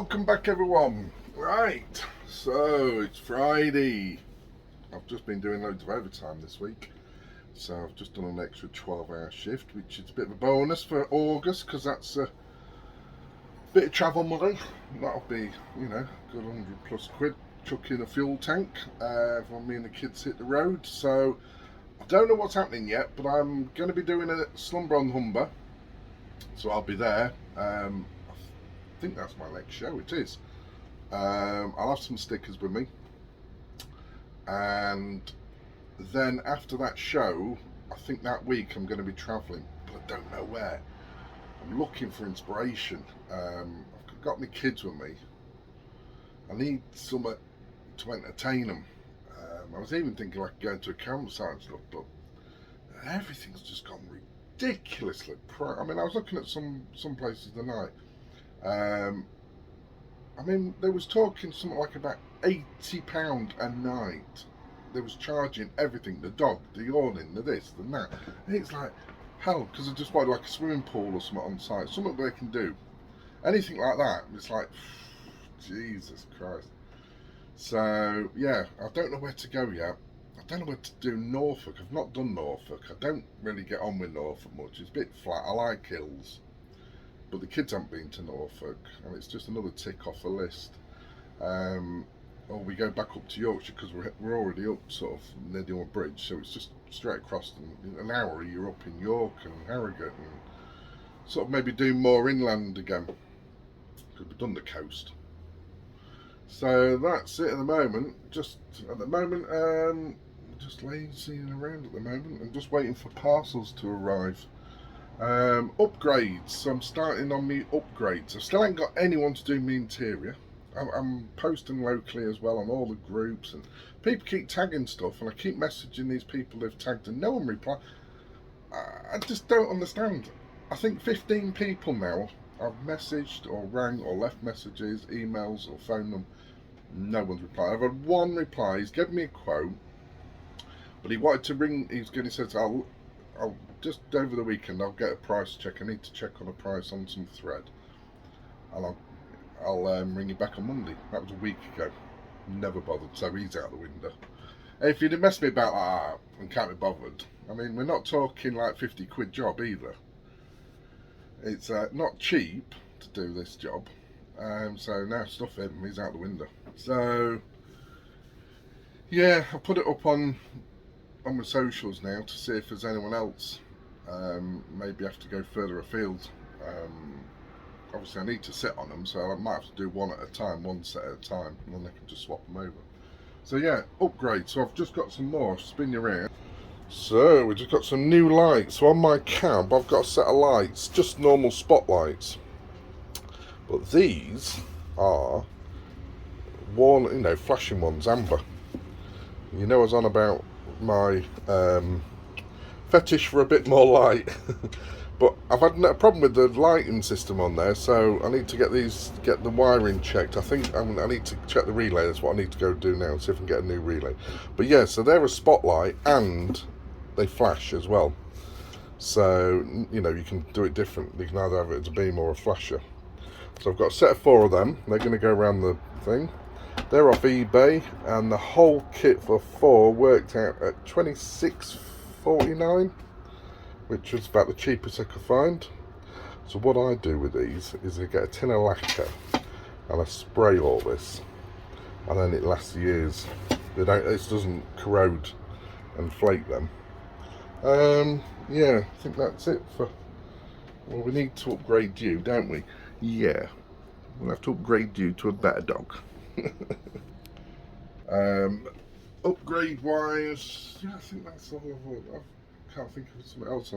Welcome back everyone. Right, so it's Friday. I've just been doing loads of overtime this week, so I've just done an extra 12-hour shift, which is a bit of a bonus for August because that's a bit of travel money. That'll be, you know, a good £100+ chuck in a fuel tank when me and the kids hit the road. So I don't know what's happening yet, but I'm going to be doing a slumber on Humber, so I'll be there. I think that's my next show. It is. I'll have some stickers with me, and then after that show, I think that week I'm going to be travelling, but I don't know where. I'm looking for inspiration. I've got my kids with me. I need something to entertain them. I was even thinking like going to a campsite and stuff, but everything's just gone ridiculously priced. I mean, I was looking at some places tonight. I mean, they was talking something like about £80 a night. They was charging everything, the dog, the awning, the this, the that. And it's like, hell, because I just wanted like a swimming pool or something on site, something they can do. Anything like that, it's like, Jesus Christ. So, yeah, I don't know where to go yet. I don't know where to do Norfolk. I've not done Norfolk. I don't really get on with Norfolk much. It's a bit flat. I like hills. But the kids haven't been to Norfolk, and it's just another tick off the list. Or we go back up to Yorkshire because we're already up sort of near the old bridge, so it's just straight across. In an hour you're up in York and Harrogate, and sort of maybe do more inland again because we've done the coast. So that's it at the moment. Just at the moment, just lazing around at the moment and just waiting for parcels to arrive. Upgrades, so I'm starting on me upgrades. I still ain't got anyone to do me interior. I'm posting locally as well on all the groups, and people keep tagging stuff, and I keep messaging these people they've tagged and no one replies. I just don't understand. I think 15 people now I've messaged or rang or left messages, emails or phoned them. No one's replied. I've had one reply. He's given me a quote, but he wanted to ring. He said I'll just over the weekend I'll get a price check. I need to check on a price on some thread, and I'll ring you back on Monday. That was a week ago. Never bothered, so he's out the window. If you'd have messed me about that and can't be bothered, I mean, we're not talking like £50 job either. It's not cheap to do this job. So now stuff him, he's out the window. So yeah, I put it up on my socials now to see if there's anyone else. Maybe have to go further afield. Obviously I need to sit on them, so I might have to do one at a time, one set at a time, and then I can just swap them over. So yeah, upgrade. So I've just got some more, spin your ear. So we just got some new lights. So on my cab I've got a set of lights, just normal spotlights, but these are worn, you know, flashing ones, amber. You know I was on about my fetish for a bit more light. But I've had a problem with the lighting system on there, so I need to get the wiring checked. I think I need to check the relay. That's what I need to go do now, see if I can get a new relay. But yeah, so they're a spotlight and they flash as well. So, you know, you can do it different. You can either have it as a beam or a flasher. So I've got a set of 4 of them. They're going to go around the thing. They're off eBay, and the whole kit for 4 worked out at $26.49. which was about the cheapest I could find. So what I do with these is I get a tin of lacquer and I spray all this, and then it lasts years. It doesn't corrode and flake them. Yeah, I think that's it for. Well, we need to upgrade you, don't we? Yeah, we'll have to upgrade you to a better dog. Upgrade wise, yeah, I think that's all I've can't think of something else.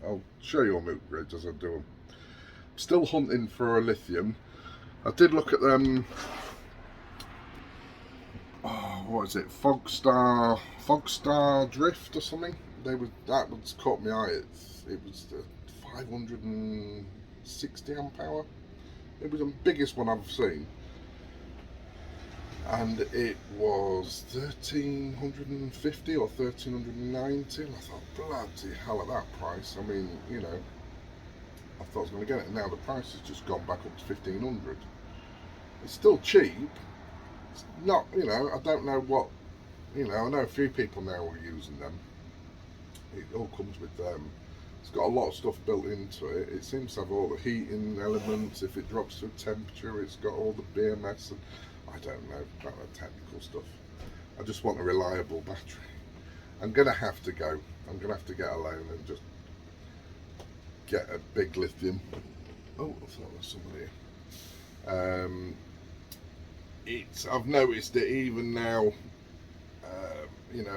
I'll show you all my upgrades as I do them. Still hunting for a lithium. I did look at them. Oh, what is it? Fogstar Drift or something. That one's caught my eye. It was 560 amp hour. It was the biggest one I've seen, and it was 1350 or 1390. And I thought, bloody hell, at that price. I mean, you know, I thought I was going to get it. Now the price has just gone back up to 1500. It's still cheap. It's not, I don't know what, I know a few people now are using them. It all comes with it's got a lot of stuff built into it. It seems to have all the heating elements. If it drops to a temperature, it's got all the BMS and I don't know about the technical stuff. I just want a reliable battery. I'm gonna have to go. I'm gonna have to get a loan and just get a big lithium. Oh, I thought there was somebody here. I've noticed it even now.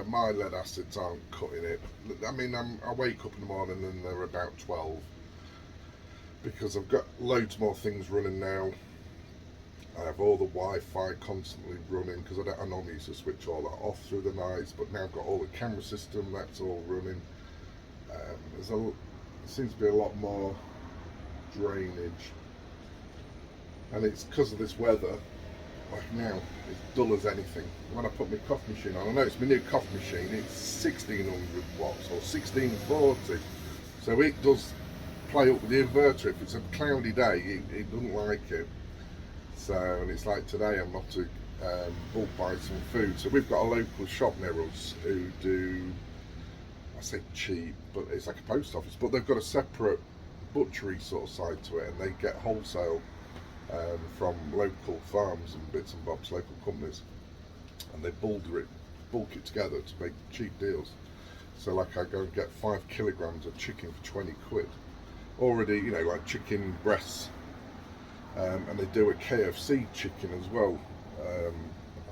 My lead acids aren't cutting it. I mean, I wake up in the morning and they're about 12 because I've got loads more things running now. I have all the Wi-Fi constantly running because I normally used to switch all that off through the nights, but now I've got all the camera system, that's all running. There seems to be a lot more drainage, and it's because of this weather. Like now, it's dull as anything. When I put my coffee machine on, I know it's my new coffee machine, it's 1600 watts or 1640, so it does play up with the inverter. If it's a cloudy day, it doesn't like it. So, and it's like today I'm off to bulk buy some food. So we've got a local shop near us who do, I say cheap, but it's like a post office, but they've got a separate butchery sort of side to it, and they get wholesale from local farms and bits and bobs, local companies, and they bulk it together to make cheap deals. So like I go and get 5 kilograms of chicken for 20 quid. Already, like chicken breasts, and they do a KFC chicken as well. I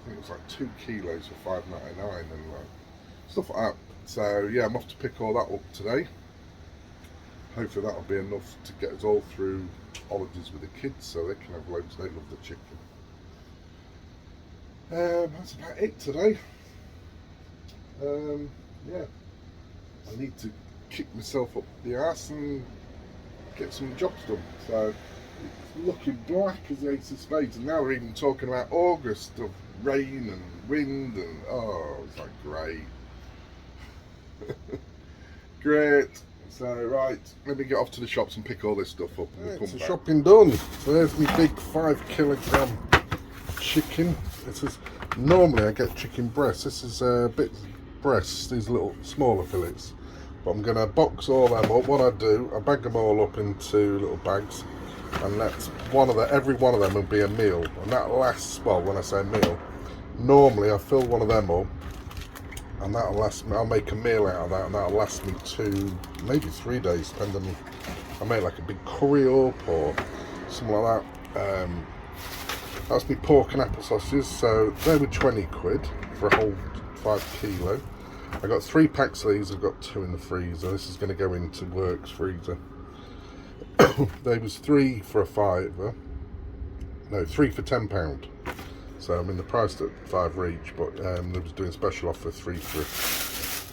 think it was like 2 kilos for $5.99 and like stuff like that. So yeah, I'm off to pick all that up today. Hopefully that'll be enough to get us all through holidays with the kids, so they can have loads. They love the chicken. That's about it today. Yeah, I need to kick myself up the arse and get some jobs done. So it's looking black as the ace of spades, and now we're even talking about August of rain and wind, and it's like great. Great. So right, let me get off to the shops and pick all this stuff up and we'll come back. Shopping done. So there's my big 5 kilogram chicken. This is, normally I get chicken breasts. This is a bit breasts, these little smaller fillets. But I'm gonna box all them up. What I do, I bag them all up into little bags, and that's every one of them will be a meal. And that lasts, well, when I say meal, normally I fill one of them up, and that'll last me, I'll make a meal out of that, and that'll last me 2, maybe 3 days, depending on, I make like a big curry up or something like that. That's me pork and apple sausages, so they were 20 quid for a whole 5 kilo. I got 3 packs of these, I've got 2 in the freezer. This is going to go into works freezer. There was 3 for a fiver, no, 3 for £10. So I mean the price at 5 each, but they was doing special offer 3 for.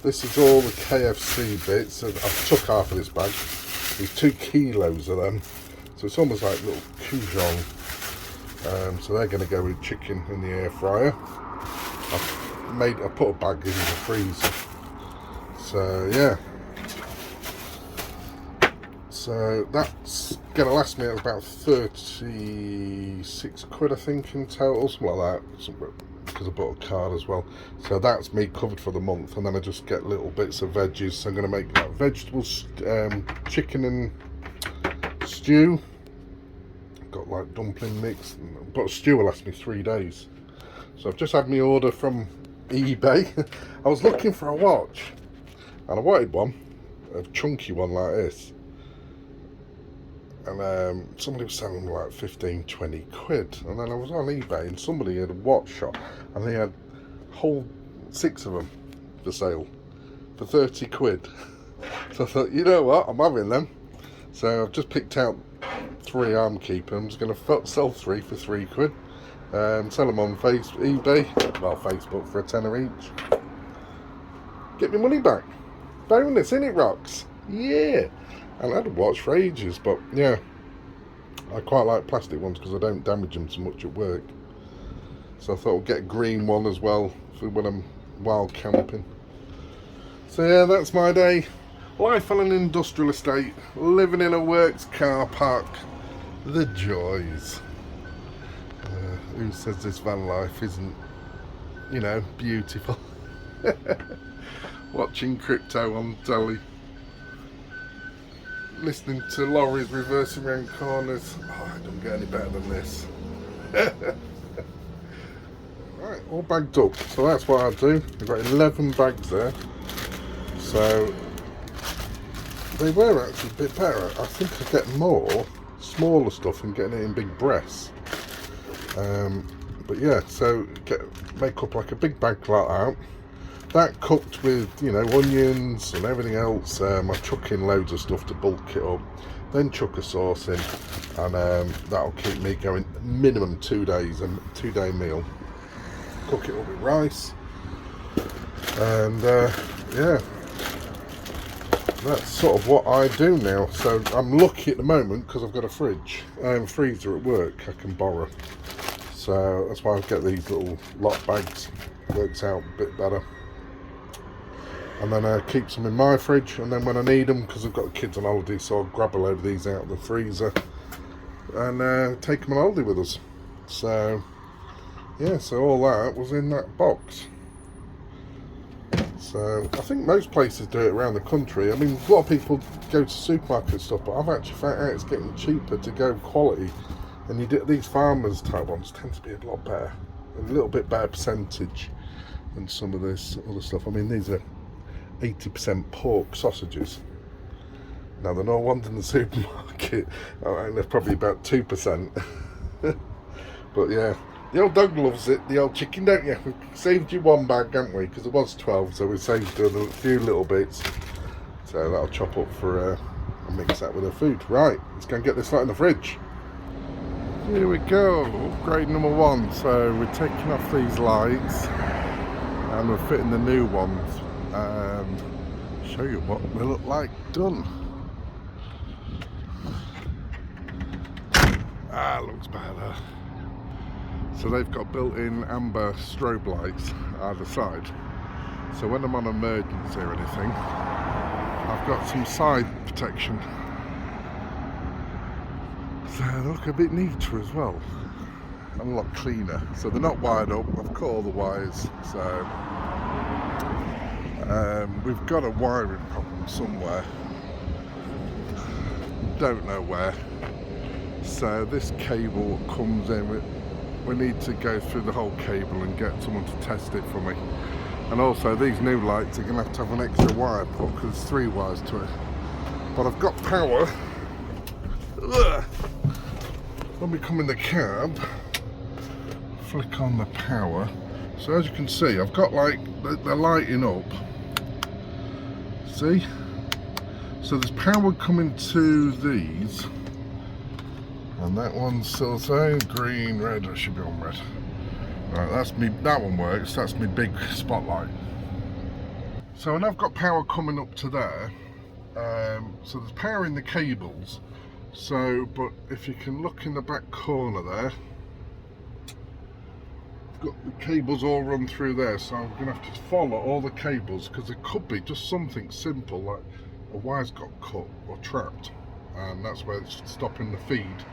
This is all the KFC bits. I've took half of this bag. There's 2 kilos of them, so it's almost like little Coujon. So they're going to go with chicken in the air fryer. I put a bag in the freezer. So yeah. So that's going to last me about 36 quid I think in total, something like that, because I bought a card as well. So that's me covered for the month, and then I just get little bits of veggies. So I'm going to make that vegetables, chicken and stew. Got like dumpling mix, but a stew will last me 3 days. So I've just had my order from eBay. I was looking for a watch, and I wanted one, a chunky one like this. And somebody was selling them like 15-20 quid, and then I was on eBay and somebody had a watch shop and they had whole 6 of them for sale for 30 quid. So I thought, you know what, I'm having them. So I've just picked out 3 I'm keeping. I'm just going to sell 3 for 3 quid. Sell them on eBay, well Facebook, for a tenner each. Get my money back. Bonus, innit, rocks? Yeah. And I had a watch for ages, but yeah, I quite like plastic ones because I don't damage them so much at work. So I thought I'd get a green one as well for when I'm wild camping. So yeah, that's my day. Life on an industrial estate, living in a works car park. The joys. who says this van life isn't, you know, beautiful. Watching crypto on telly, listening to lorries reversing around corners. Oh, I don't get any better than this. Right, all bagged up, so that's what I do. I've got 11 bags there, so they were actually a bit better. I think I get more smaller stuff and getting it in big breasts. But yeah, so make up like a big bag like that. That cooked with, you know, onions and everything else. I chuck in loads of stuff to bulk it up, then chuck a sauce in, and that'll keep me going minimum 2 days, a 2-day meal. Cook it up with rice, and yeah, that's sort of what I do now. So I'm lucky at the moment because I've got a freezer at work I can borrow. So that's why I get these little lot bags. Works out a bit better. And then I keep some in my fridge, and then when I need them, because I've got the kids on holiday, so I'll grab a load of these out of the freezer and take them on holiday with us. So yeah, so all that was in that box. So I think most places do it around the country. I mean, a lot of people go to supermarket stuff, but I've actually found out it's getting cheaper to go quality, and these farmers type ones tend to be a lot better, a little bit better percentage than some of this other stuff. I mean, these are 80% pork sausages. Now they're not ones in the supermarket. I think they're probably about 2%. But yeah, the old dog loves it. The old chicken, don't you? We saved you one bag, haven't we? Because it was 12, so we saved a few little bits. So that'll chop up for and mix that with the food. Right, let's go and get this right in the fridge. Here we go, upgrade number 1. So we're taking off these lights and we're fitting the new ones. Show you what they look like done. Looks better. So they've got built-in amber strobe lights either side. So when I'm on emergency or anything, I've got some side protection. So they look a bit neater as well, and a lot cleaner. So they're not wired up. I've cut all the wires. So we've got a wiring problem somewhere, don't know where. So this cable comes in, we need to go through the whole cable and get someone to test it for me. And also these new lights are going to have an extra wire put, because there's 3 wires to it. But I've got power. Ugh. When we come in the cab, flick on the power. So as you can see, I've got like, they're lighting up. See? So there's power coming to these, and that one's still saying green, red. I should be on red. Right, that's me. That one works. That's my big spotlight. So and I've got power coming up to there. So there's power in the cables. So, but if you can look in the back corner there, I've got the cables all run through there, so I'm going to have to follow all the cables, because it could be just something simple like a wire's got cut or trapped, and that's where it's stopping the feed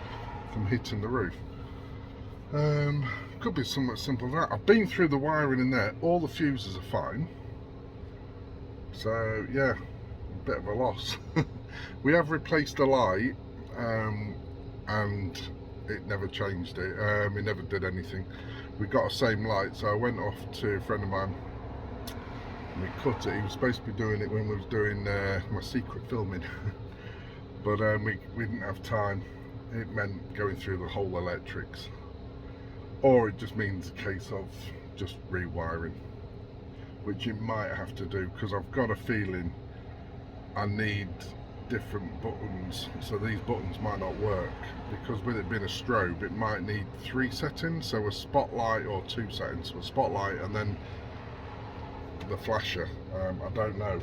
from hitting the roof. Could be somewhat simple as that. I've been through the wiring in there, all the fuses are fine. So yeah, a bit of a loss. We have replaced the light, and it never changed it. It never did anything. We got the same light, so I went off to a friend of mine and we cut it. He was supposed to be doing it when we was doing my secret filming, but we didn't have time. It meant going through the whole electrics, or it just means a case of just rewiring, which you might have to do, because I've got a feeling I need different buttons, so these buttons might not work, because with it being a strobe it might need 3 settings, so a spotlight, or 2 settings, so a spotlight and then the flasher. I don't know,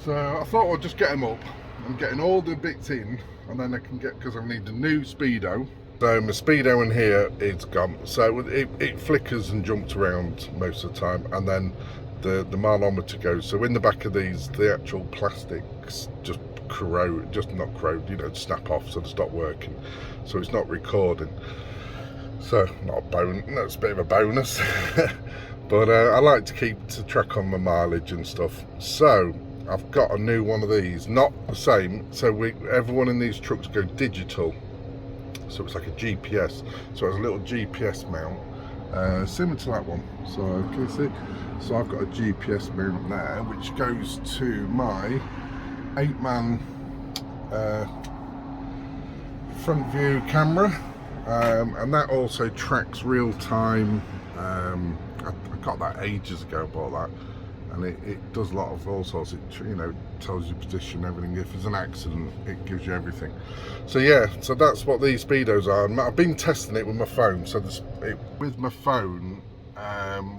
so I thought I'd just get them up. I'm getting all the bits in, and then I can get, because I need a new speedo. So my speedo in here is gone, so it flickers and jumps around most of the time, and then the manometer goes. So in the back of these, the actual plastics just snap off, so they stop working, so it's not recording. So not a bonus, that's a bit of a bonus. But I like to keep track on my mileage and stuff. So I've got a new one of these, not the same. So everyone in these trucks go digital. So it's like a GPS. So it's a little GPS mount, similar to that one. So can you see? So I've got a GPS mount there, which goes to my 8-man front view camera, and that also tracks real time. I got that ages ago, bought that, and it does a lot of all sorts. It, you know, tells you position, everything. If there's an accident, it gives you everything. So yeah, so that's what these speedos are. And I've been testing it with my phone. So with my phone,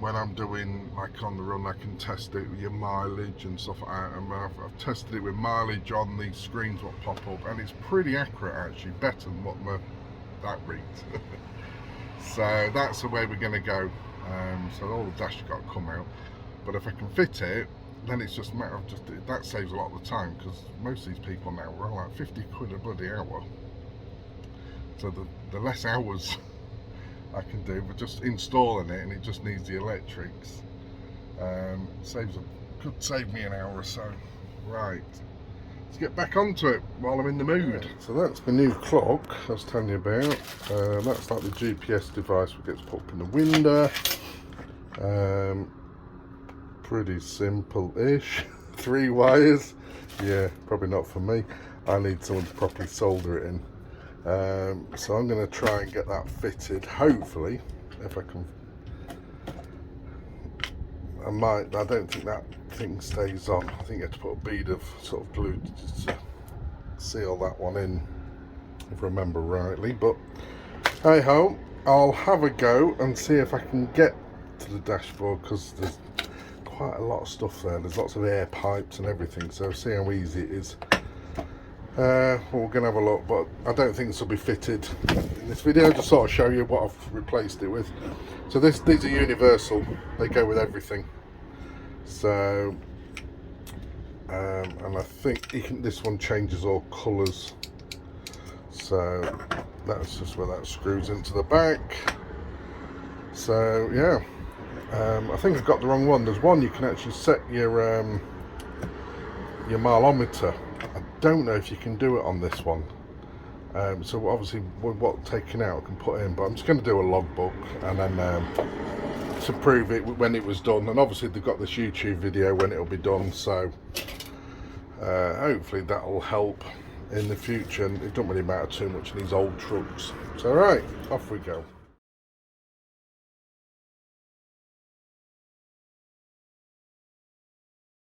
when I'm doing like on the run, I can test it with your mileage and stuff like that. And I've tested it with mileage on these screens what pop up, and it's pretty accurate actually, better than what that reads. So that's the way we're going to go. So all the dash got to come out, but if I can fit it, then it's just a matter of that saves a lot of the time, because most of these people now are like 50 quid a bloody hour. So the less hours I can do, but just installing it, and it just needs the electrics, could save me an hour or so. Right, let's get back onto it while I'm in the mood. So that's my new clock I was telling you about. That's like the GPS device that gets put up in the window. Pretty simple-ish. 3 wires. Yeah, probably not for me. I need someone to properly solder it in. So I'm going to try and get that fitted. Hopefully, if I can. I don't think that thing stays on. I think you have to put a bead of sort of glue to seal that one in, if I remember rightly. But hey ho, I'll have a go and see if I can get to the dashboard, because there's quite a lot of stuff there. There's lots of air pipes and everything, so see how easy it is. Well, we're going to have a look, but I don't think this will be fitted in this video. Just sort of show you what I've replaced it with. So these are universal, they go with everything. So and I think this one changes all colours, so that's just where that screws into the back. So yeah, I think I've got the wrong one. There's one you can actually set your mileometer. I don't know if you can do it on this one. So obviously with what taken out I can put in, but I'm just going to do a logbook and then to prove it when it was done. And obviously they've got this YouTube video when it'll be done, so hopefully that'll help in the future. And it don't really matter too much in these old trucks. So right, off we go.